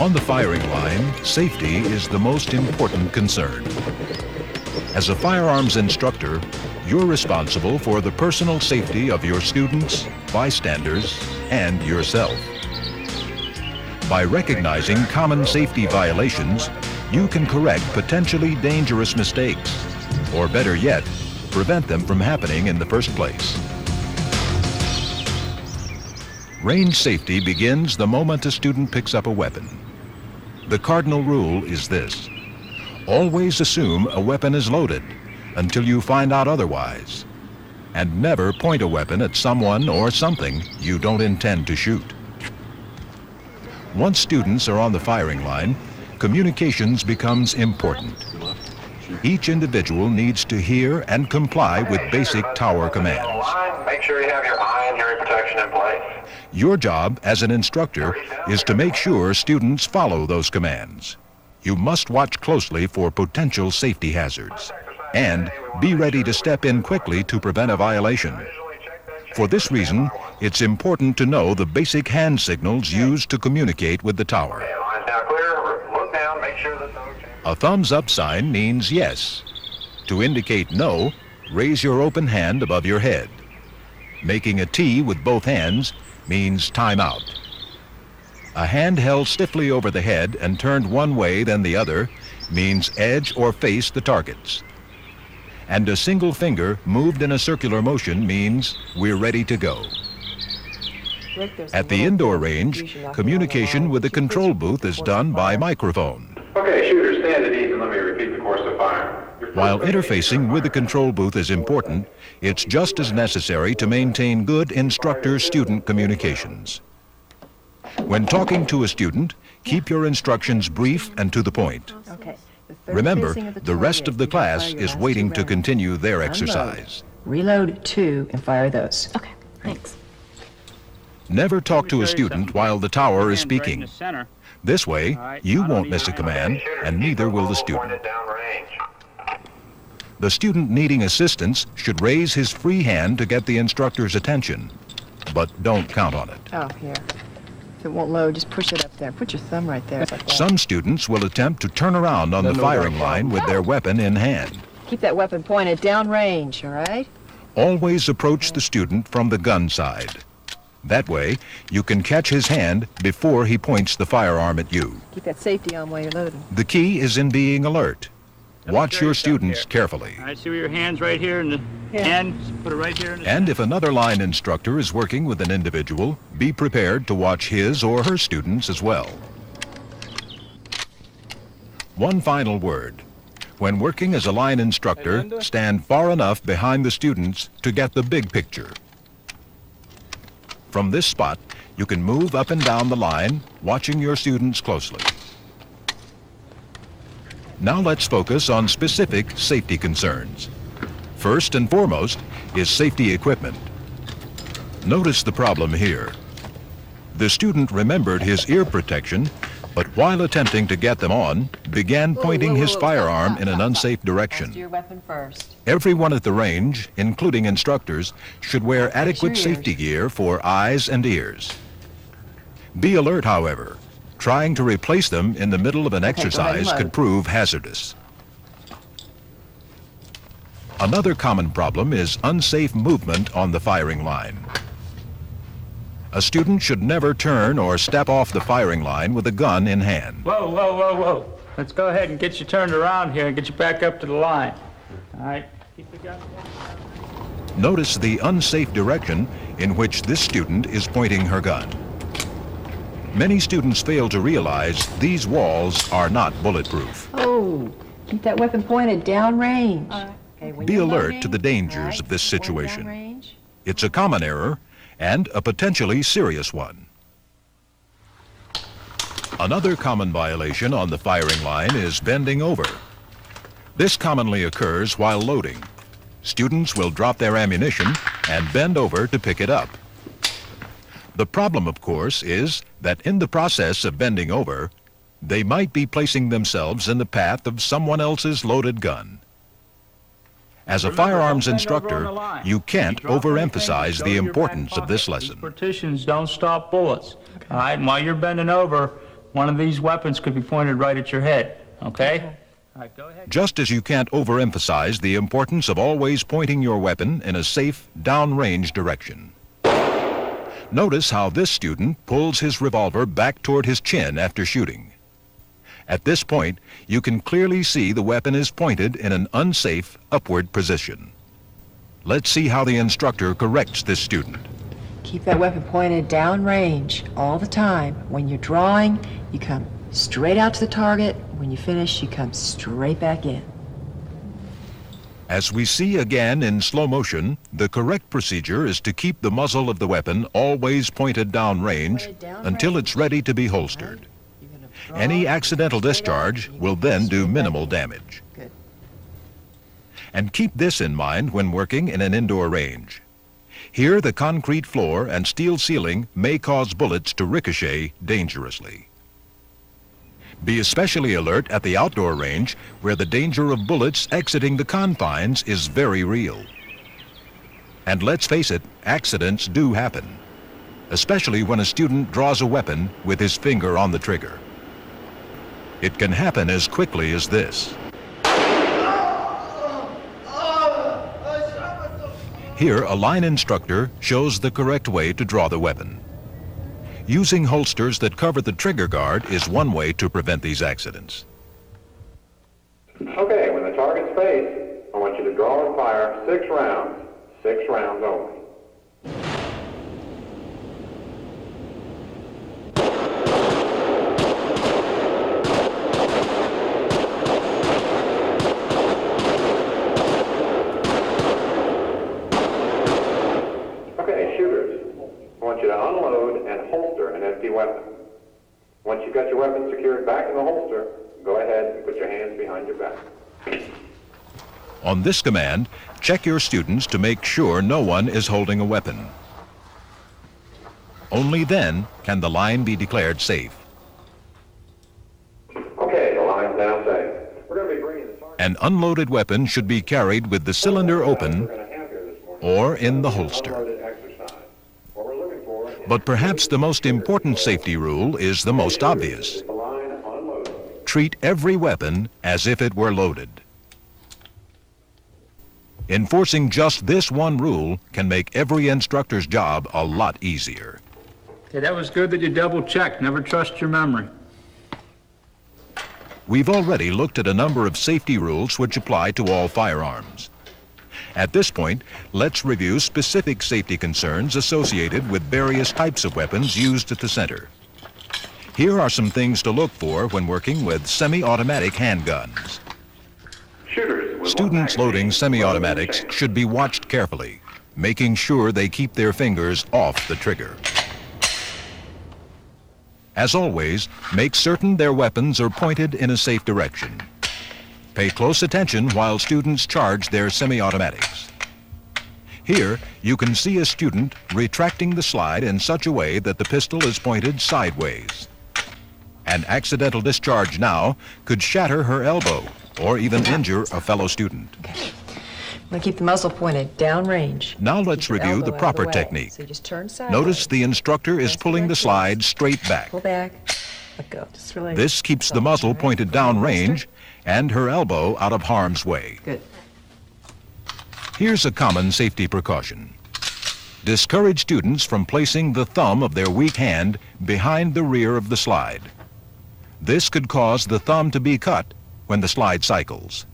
On the firing line, safety is the most important concern. As a firearms instructor, you're responsible for the personal safety of your students, bystanders, and yourself. By recognizing common safety violations, you can correct potentially dangerous mistakes, or better yet, prevent them from happening in the first place. Range safety begins the moment a student picks up a weapon. The cardinal rule is this: always assume a weapon is loaded until you find out otherwise, and never point a weapon at someone or something you don't intend to shoot. Once students are on the firing line, communications becomes important. Each individual needs to hear and comply with basic tower commands. Make sure you have your eye and hearing protection in place. Your job as an instructor is to make sure students follow those commands. You must watch closely for potential safety hazards and be ready to step in quickly to prevent a violation. For this reason, it's important to know the basic hand signals used to communicate with the tower. Now clear, look down, make sure that A thumbs up sign means yes. To indicate no, raise your open hand above your head. Making a T with both hands means time out. A hand held stiffly over the head and turned one way then the other means edge or face the targets. And a single finger moved in a circular motion means we're ready to go. At the indoor range, communication with the control booth is done by microphone. Okay, shooters, stand at ease and let me repeat the course of fire. While interfacing with the control booth is important, it's just as necessary to maintain good instructor-student communications. When talking to a student, keep your instructions brief and to the point. Remember, the rest of the class is waiting to continue their exercise. Reload 2 and fire those. Okay, thanks. Never talk to a student while the tower is speaking. This way, you won't miss a command, and neither will the student. The student needing assistance should raise his free hand to get the instructor's attention, but don't count on it. Oh, here. If it won't load, just push it up there. Put your thumb right there. Like that. Some students will attempt to turn around on the firing line with their weapon in hand. Keep that weapon pointed down range, all right? Always approach the student from the gun side. That way, you can catch his hand before he points the firearm at you. Keep that safety on while you're loading. The key is in being alert. Watch your students carefully. I see where your hand's right here, and the hand, put it right here. And if another line instructor is working with an individual, be prepared to watch his or her students as well. One final word. When working as a line instructor, stand far enough behind the students to get the big picture. From this spot, you can move up and down the line, watching your students closely. Now let's focus on specific safety concerns. First and foremost is safety equipment. Notice the problem here. The student remembered his ear protection, but while attempting to get them on, began pointing his firearm in an unsafe direction. Your weapon first. Everyone at the range, including instructors, should wear adequate safety gear for eyes and ears. Be alert, however. Trying to replace them in the middle of an exercise could prove hazardous. Another common problem is unsafe movement on the firing line. A student should never turn or step off the firing line with a gun in hand. Whoa, whoa, whoa, whoa. Let's go ahead and get you turned around here and get you back up to the line. All right, keep the gun. Notice the unsafe direction in which this student is pointing her gun. Many students fail to realize these walls are not bulletproof. Oh, keep that weapon pointed down range. Okay, Be alert to the dangers of this situation. It's a common error and a potentially serious one. Another common violation on the firing line is bending over. This commonly occurs while loading. Students will drop their ammunition and bend over to pick it up. The problem, of course, is that in the process of bending over, they might be placing themselves in the path of someone else's loaded gun. As a firearms instructor, you can't overemphasize the importance of this lesson. Partitions don't stop bullets. All right, and while you're bending over, One of these weapons could be pointed right at your head, okay? All right, go ahead. Just as you can't overemphasize the importance of always pointing your weapon in a safe, downrange direction. Notice how this student pulls his revolver back toward his chin after shooting. At this point, you can clearly see the weapon is pointed in an unsafe, upward position. Let's see how the instructor corrects this student. Keep that weapon pointed downrange all the time. When you're drawing, you come straight out to the target. When you finish, you come straight back in. As we see again in slow motion, the correct procedure is to keep the muzzle of the weapon always pointed downrange until it's ready to be holstered. Any accidental discharge will then do minimal damage. Good. And keep this in mind when working in an indoor range. Here, the concrete floor and steel ceiling may cause bullets to ricochet dangerously. Be especially alert at the outdoor range, where the danger of bullets exiting the confines is very real. And let's face it, accidents do happen, especially when a student draws a weapon with his finger on the trigger. It can happen as quickly as this. Here, a line instructor shows the correct way to draw the weapon. Using holsters that cover the trigger guard is one way to prevent these accidents. Okay, when the target's faced, I want you to draw and fire 6 rounds. 6 rounds only. Okay, shooters, I want you to unload and holster an empty weapon. Once you've got your weapon secured back in the holster, go ahead and put your hands behind your back. On this command, check your students to make sure no one is holding a weapon. Only then can the line be declared safe. Okay, the line's now safe. We're going to be bringing the target. An unloaded weapon should be carried with the cylinder open or in the holster. But perhaps the most important safety rule is the most obvious. Treat every weapon as if it were loaded. Enforcing just this one rule can make every instructor's job a lot easier. Okay, that was good that you double-checked. Never trust your memory. We've already looked at a number of safety rules which apply to all firearms. At this point, let's review specific safety concerns associated with various types of weapons used at the center. Here are some things to look for when working with semi-automatic handguns. Students loading semi-automatics should be watched carefully, making sure they keep their fingers off the trigger. As always, make certain their weapons are pointed in a safe direction. Pay close attention while students charge their semi-automatics. Here, you can see a student retracting the slide in such a way that the pistol is pointed sideways. An accidental discharge now could shatter her elbow or even injure a fellow student. Okay. I'm going to keep the muzzle pointed downrange. Now let's review the proper technique. So you just turn sideways. Notice the instructor is pulling the slide straight back. Pull back. Let go. Just really This keeps the muzzle pointed downrange and her elbow out of harm's way. Good. Here's a common safety precaution. Discourage students from placing the thumb of their weak hand behind the rear of the slide. This could cause the thumb to be cut when the slide cycles.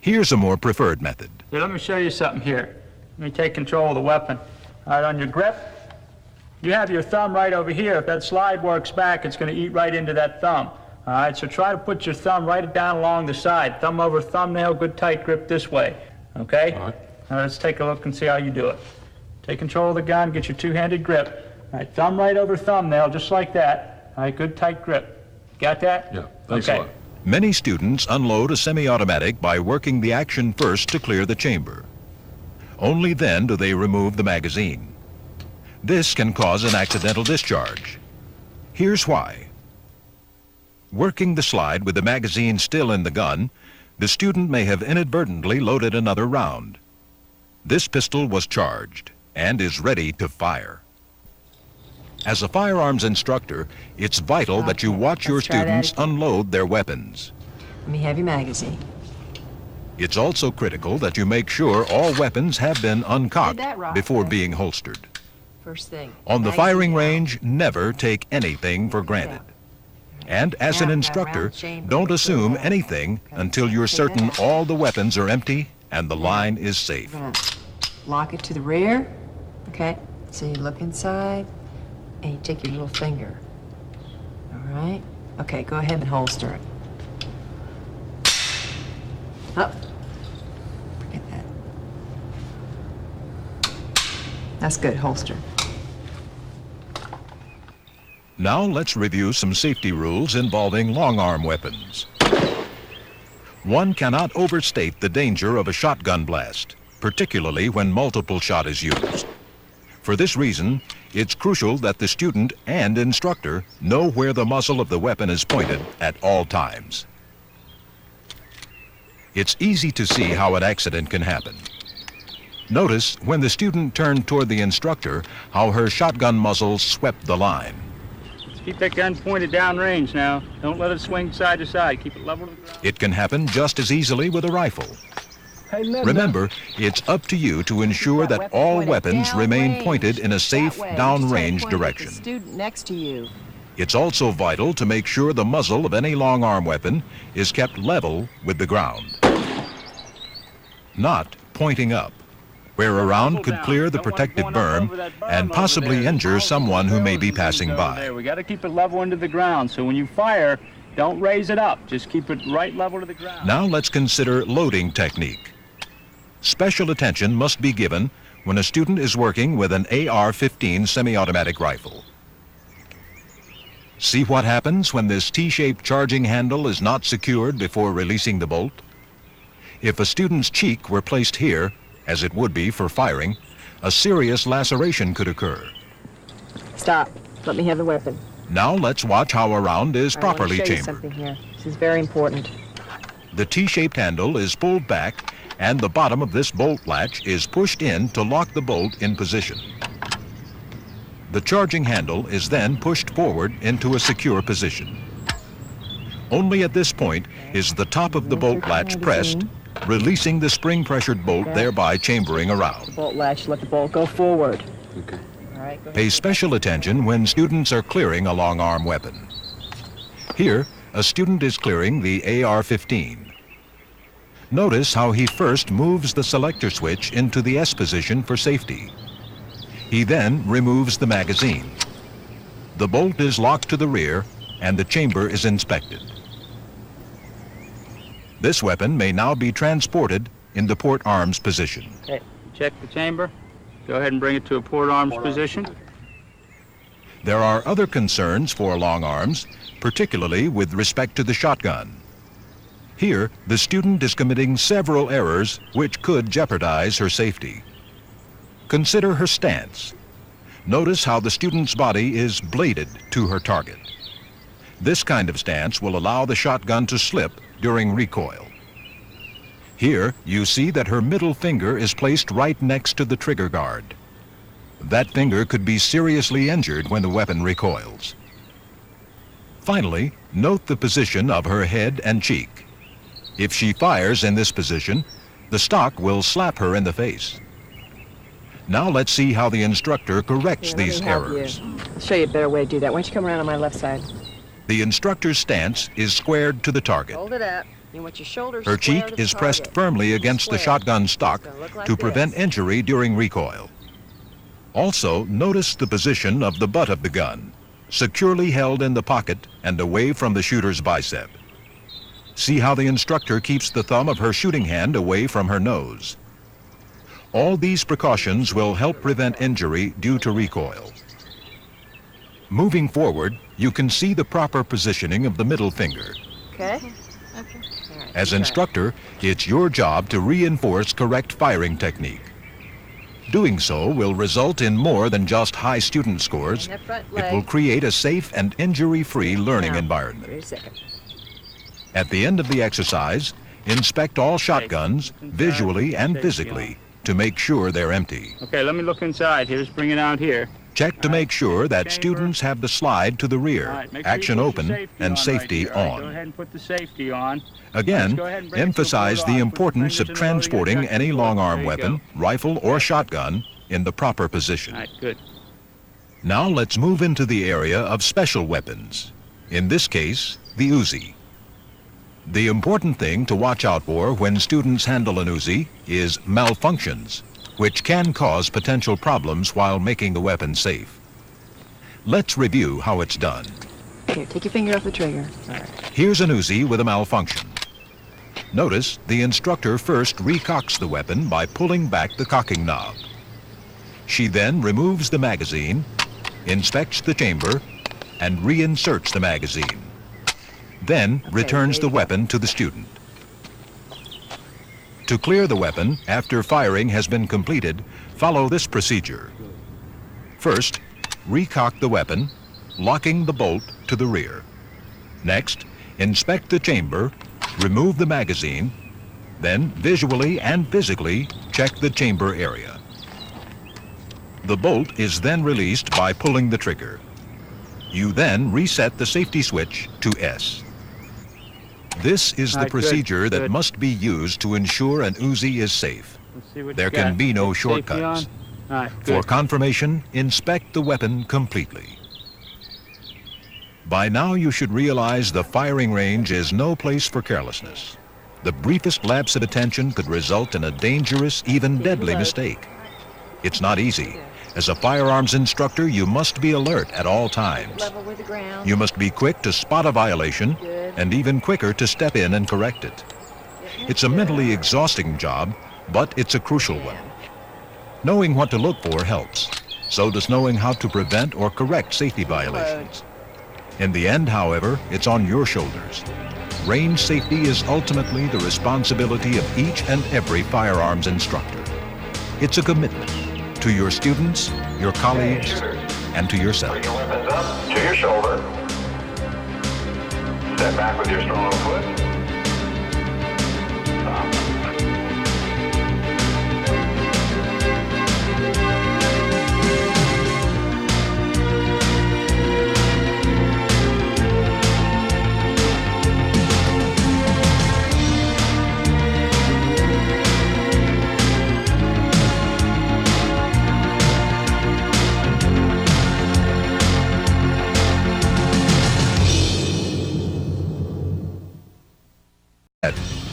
Here's a more preferred method. Here, let me show you something here. Let me take control of the weapon. All right, on your grip, you have your thumb right over here. If that slide works back, it's going to eat right into that thumb. All right, so try to put your thumb right down along the side. Thumb over thumbnail, good tight grip this way. Okay? All right. Now let's take a look and see how you do it. Take control of the gun, get your two-handed grip. All right, thumb right over thumbnail, just like that. All right, good tight grip. Got that? Yeah, thanks a lot. Many students unload a semi-automatic by working the action first to clear the chamber. Only then do they remove the magazine. This can cause an accidental discharge. Here's why. Working the slide with the magazine still in the gun, the student may have inadvertently loaded another round. This pistol was charged and is ready to fire. As a firearms instructor, it's vital that you watch your Let's try that students again. unload their weapons. Let me have your magazine. It's also critical that you make sure all weapons have been uncocked Did that right, before okay. being holstered. First thing. On the magazine firing out. range, never take anything for granted. And as an Now, that instructor, round chamber don't we put assume out. anything Okay, until you're take that certain out. all the weapons are empty and the line is safe. We're gonna lock it to the rear. Okay. So you look inside and you take your little finger. All right. Okay, go ahead and holster it. Up. Forget that. That's good, holster. Now let's review some safety rules involving long-arm weapons. One cannot overstate the danger of a shotgun blast, particularly when multiple shot is used. For this reason, it's crucial that the student and instructor know where the muzzle of the weapon is pointed at all times. It's easy to see how an accident can happen. Notice when the student turned toward the instructor how her shotgun muzzle swept the line. Keep that gun pointed downrange now. Don't let it swing side to side. Keep it level to the ground. It can happen just as easily with a rifle. Hey, Linda. Remember, it's up to you to ensure that all weapons remain pointed in a safe downrange direction. The student next to you. It's also vital to make sure the muzzle of any long-arm weapon is kept level with the ground, not pointing up, where a round could clear the protective berm and possibly injure someone who may be passing by. We got to keep it level into the ground, so when you fire, don't raise it up. Just keep it right level to the ground. Now let's consider loading technique. Special attention must be given when a student is working with an AR-15 semi-automatic rifle. See what happens when this T-shaped charging handle is not secured before releasing the bolt? If a student's cheek were placed here, as it would be for firing, a serious laceration could occur. Stop. Let me have the weapon. Now let's watch how a round is I want to properly show you chambered. something here. This is very important. The T-shaped handle is pulled back and the bottom of this bolt latch is pushed in to lock the bolt in position. The charging handle is then pushed forward into a secure position. Only at this point is the top of the bolt latch pressed, releasing the spring-pressured bolt, thereby chambering around. Bolt latch, let the bolt go forward. Okay. All right, go ahead. Pay special attention when students are clearing a long-arm weapon. Here, a student is clearing the AR-15. Notice how he first moves the selector switch into the S position for safety. He then removes the magazine. The bolt is locked to the rear and the chamber is inspected. This weapon may now be transported in the port arms position. Okay, check the chamber. Go ahead and bring it to a port arms position. There are other concerns for long arms, particularly with respect to the shotgun. Here, the student is committing several errors which could jeopardize her safety. Consider her stance. Notice how the student's body is bladed to her target. This kind of stance will allow the shotgun to slip during recoil. Here, you see that her middle finger is placed right next to the trigger guard. That finger could be seriously injured when the weapon recoils. Finally, note the position of her head and cheek. If she fires in this position, the stock will slap her in the face. Now let's see how the instructor corrects Here, let these me help errors. you. I'll show you a better way to do that. Why don't you come around on my left side? The instructor's stance is squared to the target. Hold it up. You want your shoulders Her square cheek to the is pressed target. firmly against the Square. shotgun stock It's gonna look like to prevent this. injury during recoil. Also, notice the position of the butt of the gun, securely held in the pocket and away from the shooter's bicep. See how the instructor keeps the thumb of her shooting hand away from her nose. All these precautions will help prevent injury due to recoil. Moving forward, you can see the proper positioning of the middle finger. Okay? As instructor, it's your job to reinforce correct firing technique. Doing so will result in more than just high student scores. And that front It will leg. create a safe and injury-free learning Now, environment. Wait a second. At the end of the exercise, inspect all shotguns visually and physically to make sure they're empty. Okay, let me look inside. Here's bring it out here. Check to make sure that students have the slide to the rear, All right, make sure you action put open, your safety and on safety right here. All right, on. go ahead and put the safety on. Again, Go ahead and bring it to a emphasize full the lock. importance Put of your fingers in the loading transporting and any ejecting long port. arm There you weapon, go. rifle or shotgun in the proper position. All right, good. Now let's move into the area of special weapons. In this case, the Uzi. The important thing to watch out for when students handle an Uzi is malfunctions, which can cause potential problems while making the weapon safe. Let's review how it's done. Here, take your finger off the trigger. All right. Here's an Uzi with a malfunction. Notice the instructor first recocks the weapon by pulling back the cocking knob. She then removes the magazine, inspects the chamber, and reinserts the magazine. Then returns the weapon to the student. To clear the weapon after firing has been completed, follow this procedure. First, recock the weapon, locking the bolt to the rear. Next, inspect the chamber, remove the magazine, then visually and physically check the chamber area. The bolt is then released by pulling the trigger. You then reset the safety switch to S. This is the All right, good, procedure that good. must be used to ensure an Uzi is safe. Let's see what There you can got. be no Put safety shortcuts. on. All right, For good. confirmation, inspect the weapon completely. By now you should realize the firing range is no place for carelessness. The briefest lapse of attention could result in a dangerous, even deadly mistake. It's not easy. As a firearms instructor, you must be alert at all times. Level with the ground. You must be quick to spot a violation Good. and even quicker to step in and correct it. It's a mentally exhausting job, but it's a crucial one. Knowing what to look for helps. So does knowing how to prevent or correct safety violations. In the end, however, it's on your shoulders. Range safety is ultimately the responsibility of each and every firearms instructor. It's a commitment to your students, your colleagues, and to yourself. Bring your weapons up to your shoulder. Step back with your strong foot. Stop.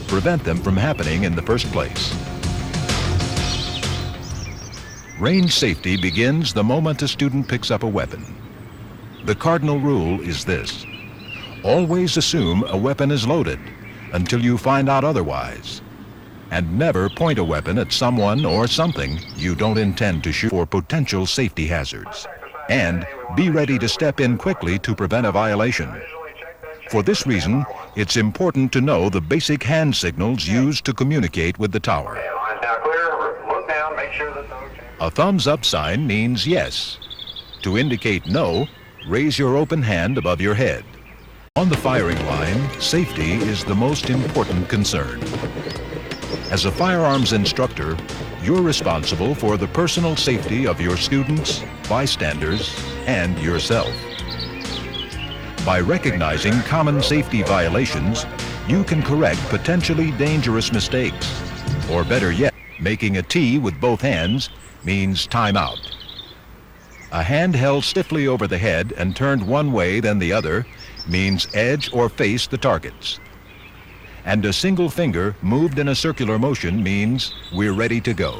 Prevent them from happening in the first place. Range safety begins the moment a student picks up a weapon. The cardinal rule is this: always assume a weapon is loaded until you find out otherwise, and never point a weapon at someone or something you don't intend to shoot for potential safety hazards. And be ready to step in quickly to prevent a violation. For this reason, it's important to know the basic hand signals used to communicate with the tower. Okay, line's now clear. Look down, make sure there's no change. A thumbs up sign means yes. To indicate no, raise your open hand above your head. On the firing line, safety is the most important concern. As a firearms instructor, you're responsible for the personal safety of your students, bystanders, and yourself. By recognizing common safety violations, you can correct potentially dangerous mistakes. Or better yet, making a T with both hands means time out. A hand held stiffly over the head and turned one way then the other means edge or face the targets. And a single finger moved in a circular motion means we're ready to go.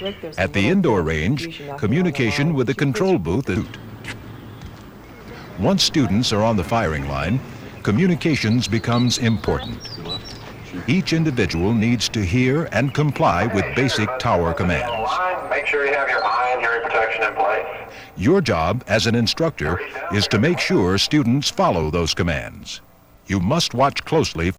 Rick, there's At a the little indoor confusion range, out there on communication line. with the Should we- control booth is. Once students are on the firing line, communications becomes important. Each individual needs to hear and comply with basic tower commands. Line, make sure you have your eye and hearing protection in place. Your job as an instructor is to make sure students follow those commands. You must watch closely